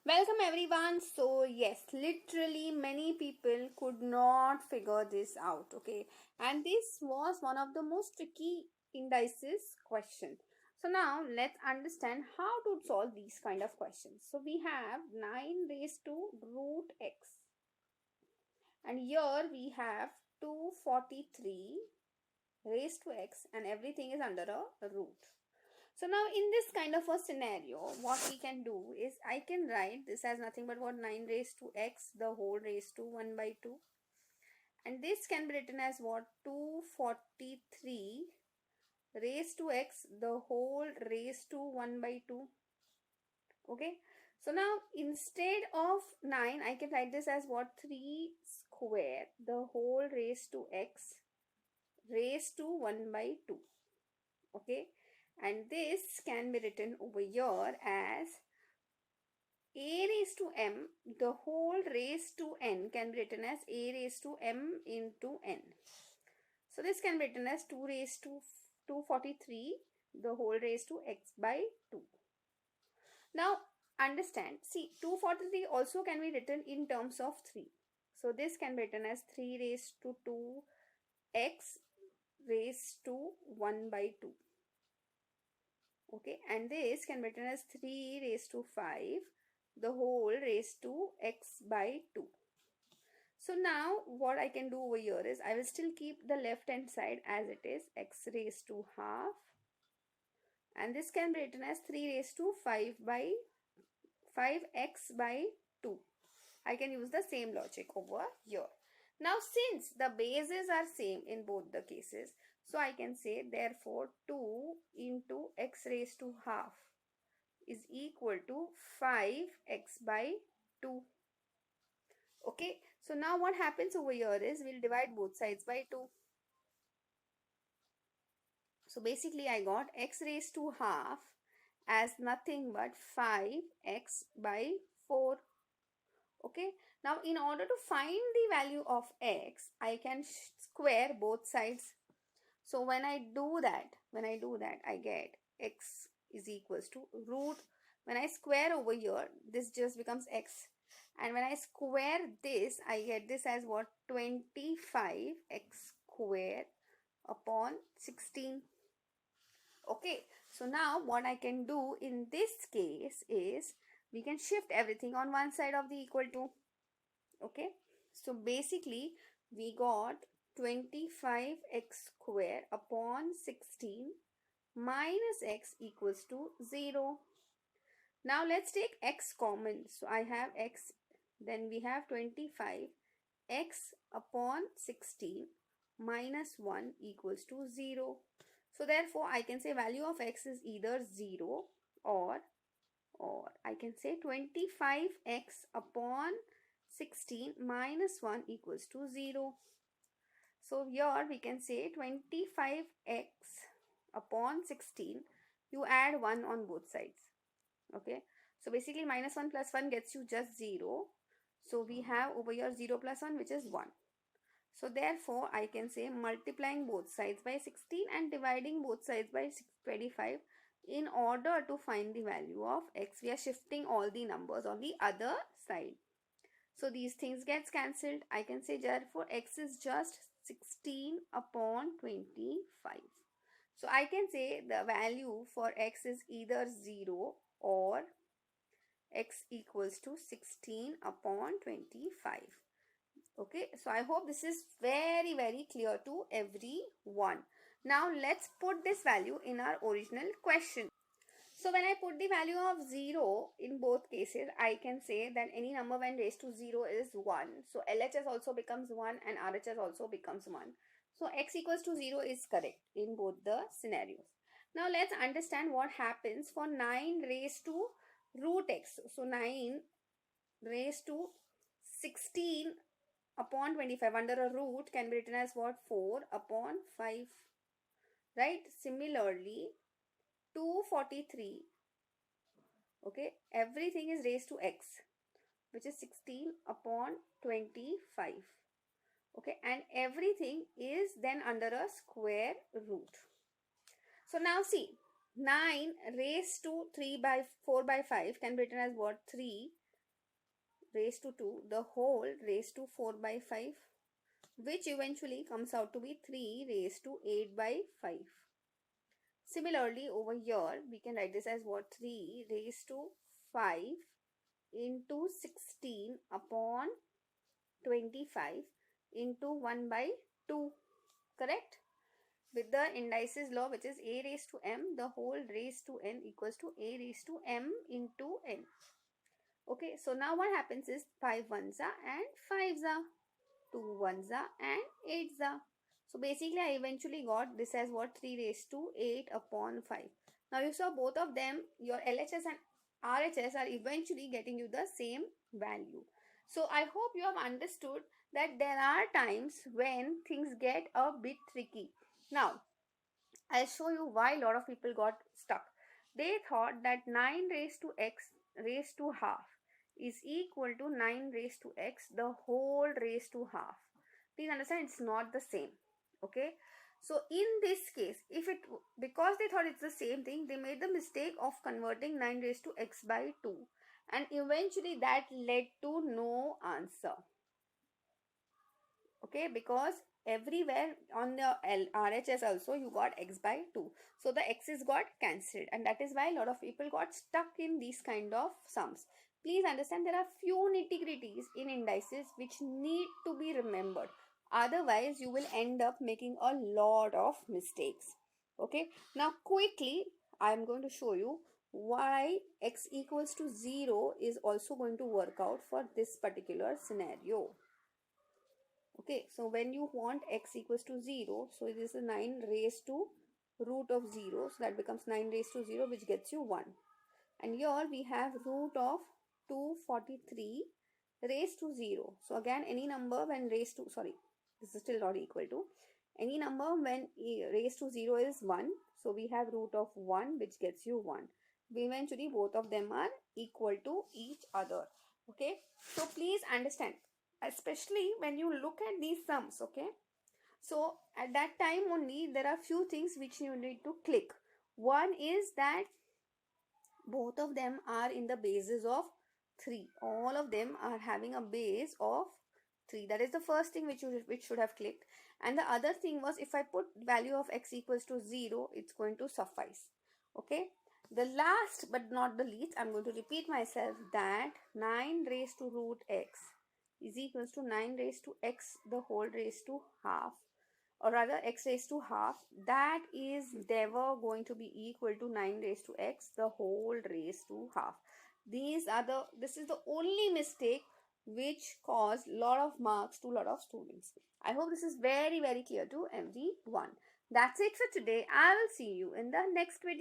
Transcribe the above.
Welcome everyone. So yes, literally many people could not figure this out, okay? And this was one of the most tricky indices question. So now let's understand how to solve these kind of questions. So we have 9 raised to root x. And here we have 243 raised to x and everything is under a root. So now in this kind of a scenario, what we can do is I can write this as nothing but what 9 raised to x the whole raised to 1 by 2. And this can be written as what 243 raised to x the whole raised to 1 by 2. Okay. So now instead of 9, I can write this as what 3 square the whole raised to x raised to 1 by 2. Okay, and this can be written over here as a raised to m the whole raised to n can be written as a raised to m into n. So this can be written as 2 raised to 243 the whole raised to x by 2. Now understand, see 243 also can be written in terms of 3. So this can be written as 3 raised to 2 x raised to 1 by 2. Okay, and this can be written as 3 raised to 5 the whole raised to x by 2. So now what I can do over here is I will still keep the left hand side as it is, x raised to half, and this can be written as 3 raised to 5x by 2. I can use the same logic over here. Now since the bases are same in both the cases, so I can say therefore 2 into x raised to half is equal to 5x by 2. Okay, so now what happens over here is we'll divide both sides by 2. So basically I got x raised to half as nothing but 5x by 4. Okay, now in order to find the value of x, I can square both sides. So when I do that, I get x is equals to root. When I square over here, this just becomes x. And when I square this, I get this as what? 25x square upon 16. Okay, so now what I can do in this case is we can shift everything on one side of the equal to. Okay, so basically we got 25x square upon 16 minus x equals to 0. Now let's take x common. So I have x, then we have 25 x upon 16 minus 1 equals to 0. So therefore I can say value of x is either 0 or I can say 25x upon 16 minus 1 equals to 0. So here we can say 25x upon 16, you add 1 on both sides. Okay, so basically minus 1 plus 1 gets you just 0. So we have over here 0 plus 1, which is 1. So therefore I can say multiplying both sides by 16 and dividing both sides by 25 in order to find the value of x. We are shifting all the numbers on the other side. So these things gets cancelled. I can say therefore x is just 16 upon 25. So I can say the value for x is either 0 or x equals to 16 upon 25. Okay, so I hope this is very clear to everyone. Now let's put this value in our original question. So when I put the value of 0 in both cases, I can say that any number when raised to 0 is 1. So LHS also becomes 1 and RHS also becomes 1. So x equals to 0 is correct in both the scenarios. Now let's understand what happens for 9 raised to root x. So 9 raised to 16 upon 25 under a root can be written as what? 4 upon 5. Right? Similarly, 243. Okay, everything is raised to x, which is 16 upon 25. Okay, and everything is then under a square root. So now see, 9 raised to 3 by 4 by 5 can be written as what? 3 raised to 2 the whole raised to 4 by 5, which eventually comes out to be 3 raised to 8 by 5. Similarly, over here, we can write this as what? 3 raised to 5 into 16 upon 25 into 1 by 2. Correct? With the indices law, which is a raised to m, the whole raised to n equals to a raised to m into n. Okay, so now what happens is 5 ones are and 5s are, 2 ones are and 8s are. So basically I eventually got this as what? 3 raised to 8 upon 5. Now you saw both of them, your LHS and RHS are eventually getting you the same value. So I hope you have understood that there are times when things get a bit tricky. Now I'll show you why a lot of people got stuck. They thought that 9 raised to x raised to half is equal to 9 raised to x the whole raised to half. Please understand, it's not the same. Okay. So in this case, because they thought it's the same thing, they made the mistake of converting 9 raised to x by 2, and eventually that led to no answer. Okay, because everywhere on the RHS also you got x by 2, so the x's got cancelled, and that is why a lot of people got stuck in these kind of sums. Please understand, there are few nitty-gritties in indices which need to be remembered, otherwise you will end up making a lot of mistakes. Okay, now quickly I am going to show you why x equals to 0 is also going to work out for this particular scenario. Okay, so when you want x equals to 0, so it is a 9 raised to root of 0, so that becomes 9 raised to 0, which gets you 1. And here we have root of 243 raised to 0. So again, any number when raised to, sorry, this is still not equal to, any number when raised to 0 is 1. So we have root of 1, which gets you 1. Eventually, both of them are equal to each other. Okay, so please understand, especially when you look at these sums. Okay, so at that time only there are few things which you need to click. One is that both of them are in the bases of 3. All of them are having a base of 3. That is the first thing which should have clicked. And the other thing was, if I put value of x equals to 0, it's going to suffice. Okay, the last but not the least, I'm going to repeat myself, that 9 raised to root x is equals to 9 raised to x the whole raised to half, or rather x raised to half. That is never going to be equal to 9 raised to x the whole raised to half. This is the only mistake which caused lot of marks to lot of students. I hope this is very clear to everyone. That's it for today. I will see you in the next video.